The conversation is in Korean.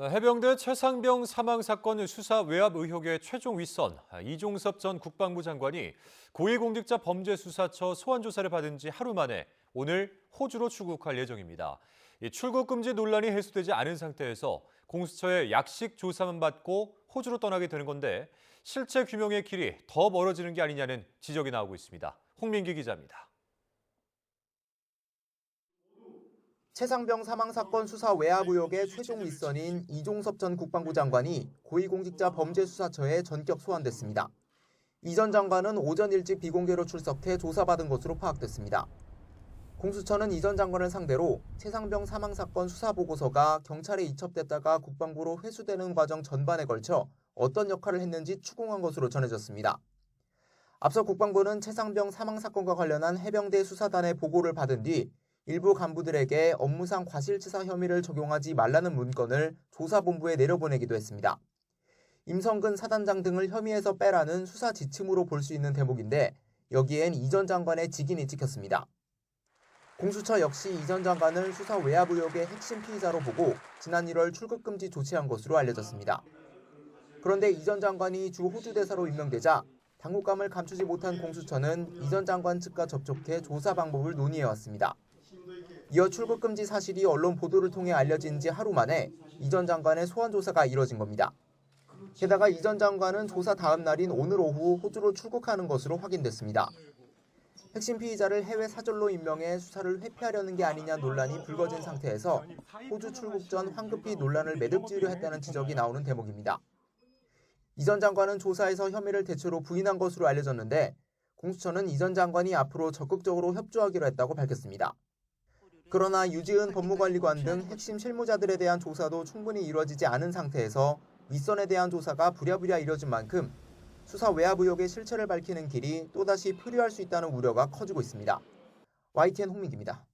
해병대 최상병 사망 사건 수사 외압 의혹의 최종 윗선 이종섭 전 국방부 장관이 고위공직자 범죄수사처 소환 조사를 받은 지 하루 만에 오늘 호주로 출국할 예정입니다. 이 출국 금지 논란이 해소되지 않은 상태에서 공수처의 약식 조사만 받고 호주로 떠나게 되는 건데 실체 규명의 길이 더 멀어지는 게 아니냐는 지적이 나오고 있습니다. 홍민기 기자입니다. 최상병 사망 사건 수사 외압 의혹의 최종 윗선인 이종섭 전 국방부 장관이 고위공직자 범죄수사처에 전격 소환됐습니다. 이 전 장관은 오전 일찍 비공개로 출석해 조사받은 것으로 파악됐습니다. 공수처는 이 전 장관을 상대로 최상병 사망 사건 수사 보고서가 경찰에 이첩됐다가 국방부로 회수되는 과정 전반에 걸쳐 어떤 역할을 했는지 추궁한 것으로 전해졌습니다. 앞서 국방부는 최상병 사망 사건과 관련한 해병대 수사단의 보고를 받은 뒤 일부 간부들에게 업무상 과실치사 혐의를 적용하지 말라는 문건을 조사본부에 내려보내기도 했습니다. 임성근 사단장 등을 혐의에서 빼라는 수사 지침으로 볼 수 있는 대목인데 여기엔 이 전 장관의 직인이 찍혔습니다. 공수처 역시 이 전 장관을 수사 외압 의혹의 핵심 피의자로 보고 지난 1월 출국금지 조치한 것으로 알려졌습니다. 그런데 이 전 장관이 주 호주 대사로 임명되자 당국감을 감추지 못한 공수처는 이 전 장관 측과 접촉해 조사 방법을 논의해왔습니다. 이어 출국금지 사실이 언론 보도를 통해 알려진 지 하루 만에 이 전 장관의 소환 조사가 이뤄진 겁니다. 게다가 이 전 장관은 조사 다음 날인 오늘 오후 호주로 출국하는 것으로 확인됐습니다. 핵심 피의자를 해외 사절로 임명해 수사를 회피하려는 게 아니냐 논란이 불거진 상태에서 호주 출국 전 황급히 논란을 매듭지으려 했다는 지적이 나오는 대목입니다. 이 전 장관은 조사에서 혐의를 대체로 부인한 것으로 알려졌는데 공수처는 이 전 장관이 앞으로 적극적으로 협조하기로 했다고 밝혔습니다. 그러나 유지은 법무관리관 등 핵심 실무자들에 대한 조사도 충분히 이루어지지 않은 상태에서 윗선에 대한 조사가 부랴부랴 이뤄진 만큼 수사 외압 의혹의 실체를 밝히는 길이 또다시 표류할 수 있다는 우려가 커지고 있습니다. YTN 홍민기입니다.